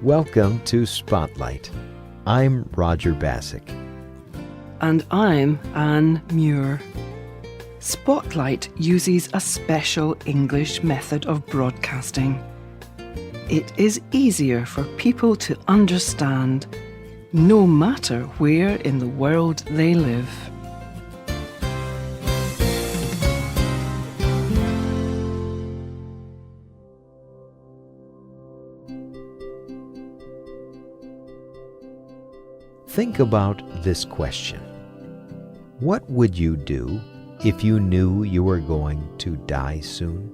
Welcome to Spotlight. I'm Roger Basick. And I'm Anne Muir. Spotlight uses a special English method of broadcasting. It is easier for people to understand, no matter where in the world they live. Think about this question. What would you do if you knew you were going to die soon?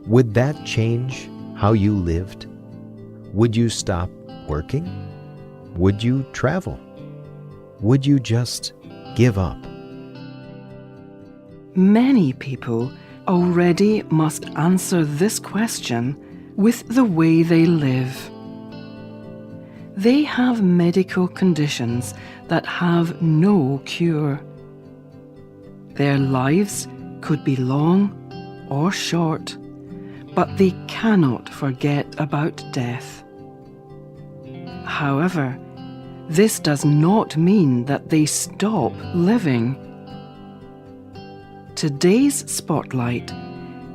Would that change how you lived? Would you stop working? Would you travel? Would you just give up? Many people already must answer this question with the way they live. They have medical conditions that have no cure. Their lives could be long or short, but they cannot forget about death. However, this does not mean that they stop living. Today's spotlight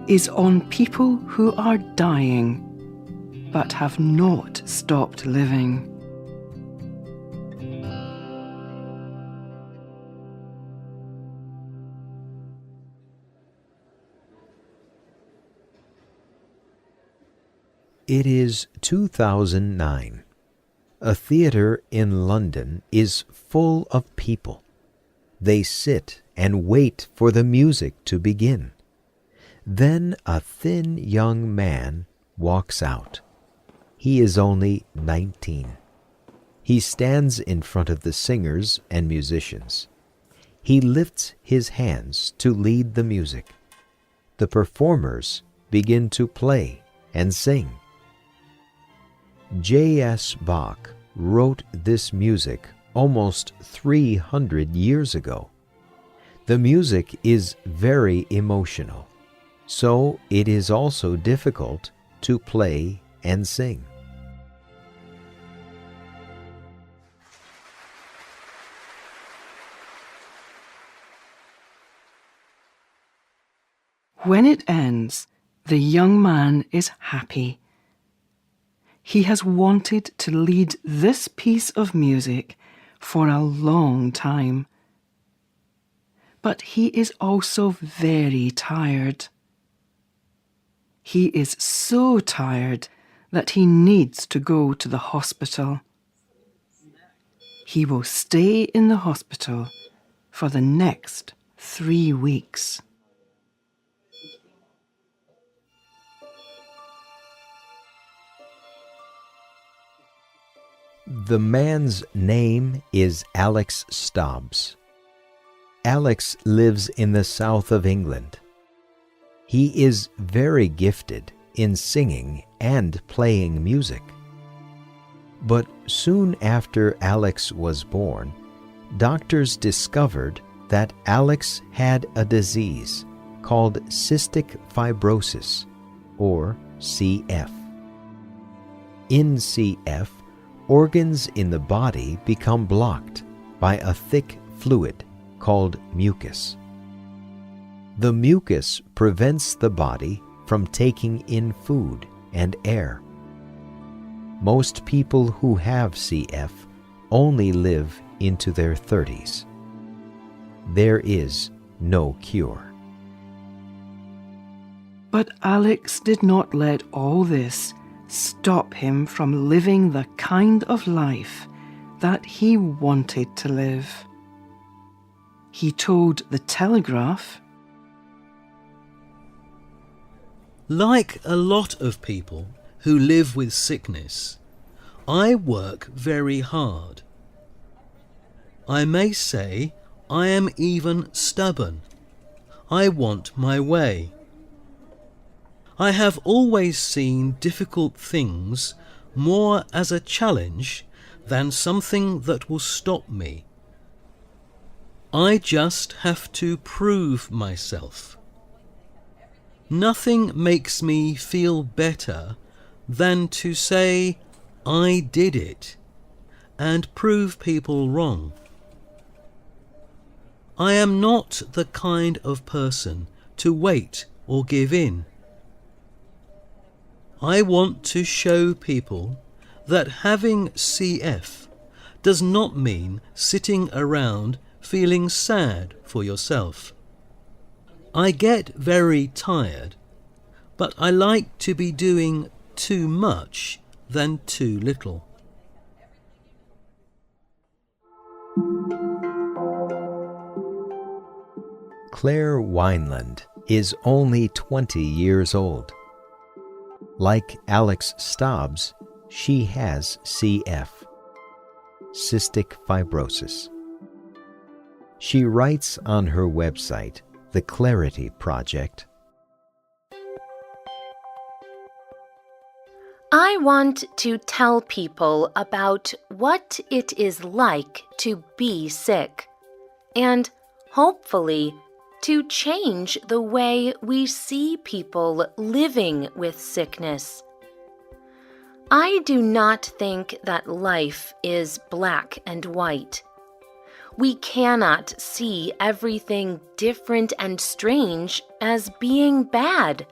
is on people who are dying but have not stopped living. It is 2009. A theater in London is full of people. They sit and wait for the music to begin. Then a thin young man walks out. He is only 19. He stands in front of the singers and musicians. He lifts his hands to lead the music. The performers begin to play and sing. J.S. Bach wrote this music almost 300 years ago. The music is very emotional, so it is also difficult to play and sing. When it ends, the young man is happy. He has wanted to lead this piece of music for a long time. But he is also very tired. He is so tired that he needs to go to the hospital. He will stay in the hospital for the next 3 weeks. The man's name is Alex Stobs. Alex lives in the south of England. He is very gifted in singing and playing music. But soon after Alex was born, doctors discovered that Alex had a disease called cystic fibrosis, or CF. In CF, organs in the body become blocked by a thick fluid called mucus. The mucus prevents the body from taking in food and air. Most people who have CF only live into their 30s. There is no cure. But Alex did not let all this stop him from living the kind of life that he wanted to live. He told the Telegraph, "Like a lot of people who live with sickness, I work very hard. I may say I am even stubborn. I want my way. I have always seen difficult things more as a challenge than something that will stop me. I just have to prove myself. Nothing makes me feel better than to say I did it and prove people wrong. I am not the kind of person to wait or give in. I want to show people that having CF does not mean sitting around feeling sad for yourself. I get very tired, but I like to be doing too much than too little. Claire Wineland is only 20 years old. Like Alex Stobs, she has CF, cystic fibrosis. She writes on her website, The Clarity Project, I want to tell people about what it is like to be sick, and hopefully to change the way we see people living with sickness. I do not think that life is black and white. We cannot see everything different and strange as being bad.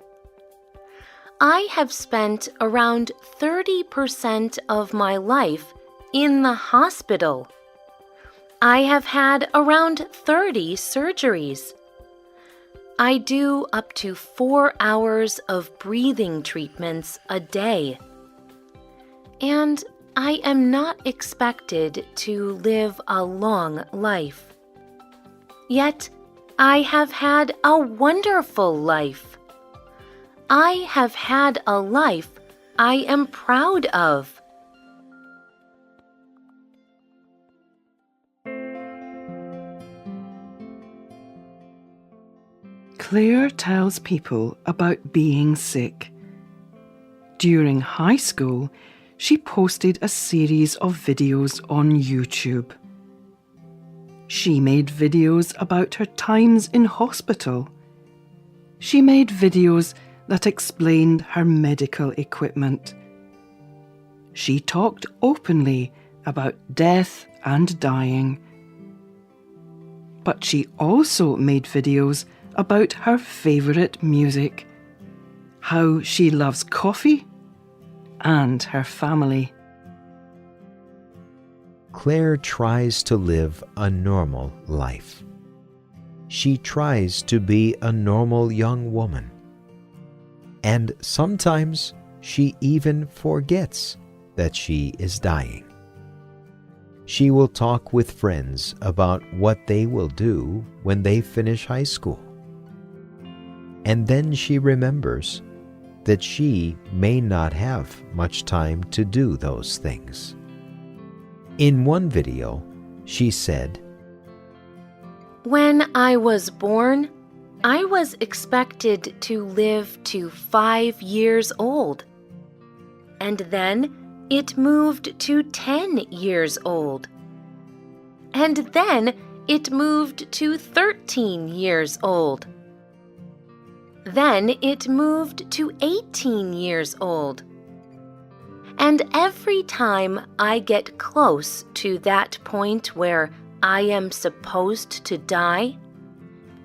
I have spent around 30% of my life in the hospital. I have had around 30 surgeries. I do up to 4 hours of breathing treatments a day. And I am not expected to live a long life. Yet, I have had a wonderful life. I have had a life I am proud of. Claire tells people about being sick. During high school, she posted a series of videos on YouTube. She made videos about her times in hospital. She made videos that explained her medical equipment. She talked openly about death and dying. But she also made videos about her favourite music, how she loves coffee, and her family. Claire tries to live a normal life. She tries to be a normal young woman. And sometimes she even forgets that she is dying. She will talk with friends about what they will do when they finish high school. And then she remembers that she may not have much time to do those things. In one video, she said, When I was born, I was expected to live to 5 years old. And then it moved to 10 years old. And then it moved to 13 years old. Then it moved to 18 years old. And every time I get close to that point where I am supposed to die,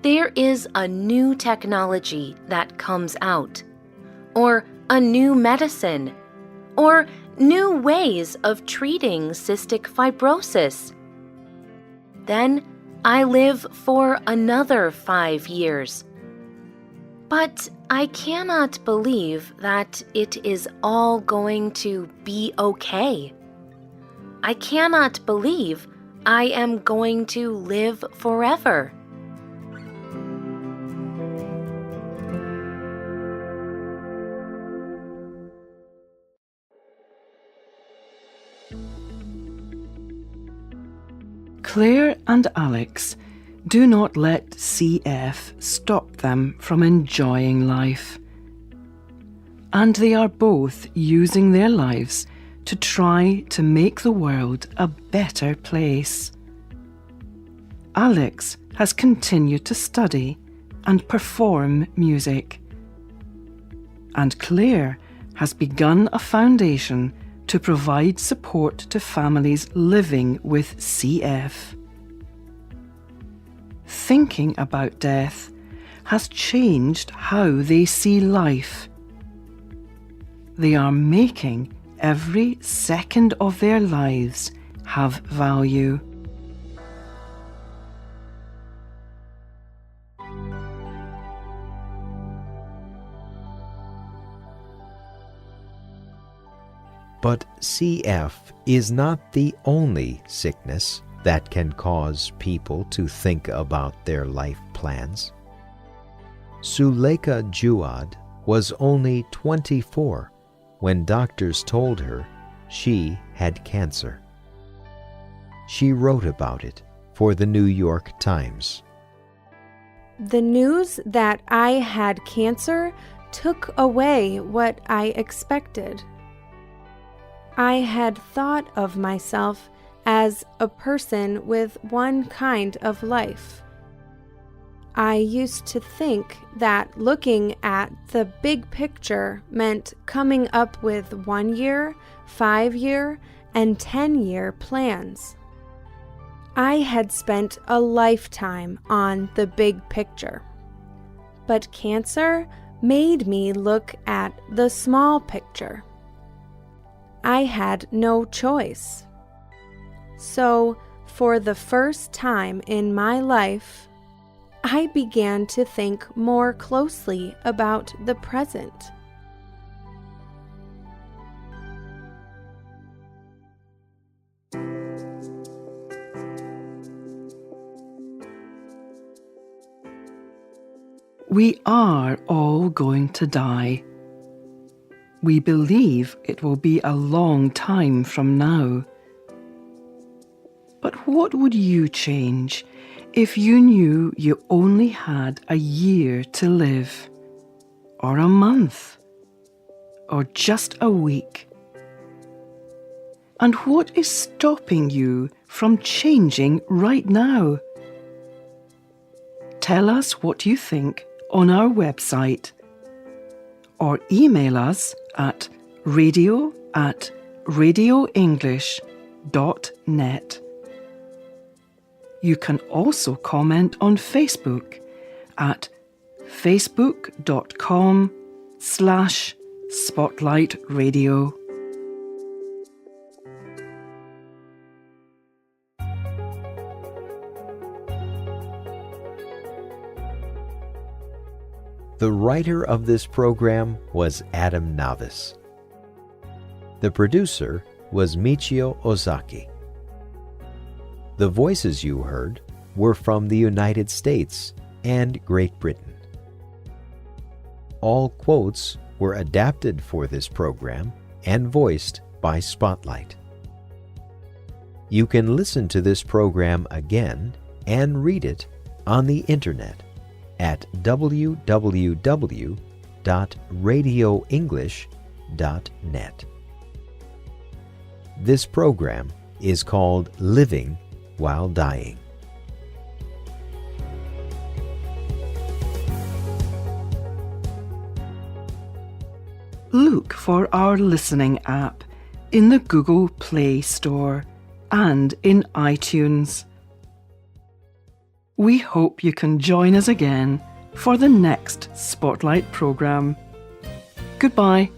there is a new technology that comes out, or a new medicine, or new ways of treating cystic fibrosis. Then I live for another 5 years. But I cannot believe that it is all going to be okay. I cannot believe I am going to live forever. Claire and Alex do not let CF stop them from enjoying life. And they are both using their lives to try to make the world a better place. Alex has continued to study and perform music. And Claire has begun a foundation to provide support to families living with CF. Thinking about death has changed how they see life. They are making every second of their lives have value. But CF is not the only sickness that can cause people to think about their life plans. Suleika Juad was only 24 when doctors told her she had cancer. She wrote about it for the New York Times. The news that I had cancer took away what I expected. I had thought of myself as a person with one kind of life. I used to think that looking at the big picture meant coming up with 1 year, 5 year, and 10-year plans. I had spent a lifetime on the big picture. But cancer made me look at the small picture. I had no choice. So, for the first time in my life, I began to think more closely about the present. We are all going to die. We believe it will be a long time from now. But what would you change if you knew you only had a year to live, or a month, or just a week? And what is stopping you from changing right now? Tell us what you think on our website, or email us at radio@radioenglish.net. You can also comment on Facebook at facebook.com/spotlightradio. The writer of this program was Adam Navis. The producer was Michio Ozaki. The voices you heard were from the United States and Great Britain. All quotes were adapted for this program and voiced by Spotlight. You can listen to this program again and read it on the internet at www.radioenglish.net. This program is called Living While Dying. Look for our listening app in the Google Play Store and in iTunes. We hope you can join us again for the next Spotlight programme. Goodbye.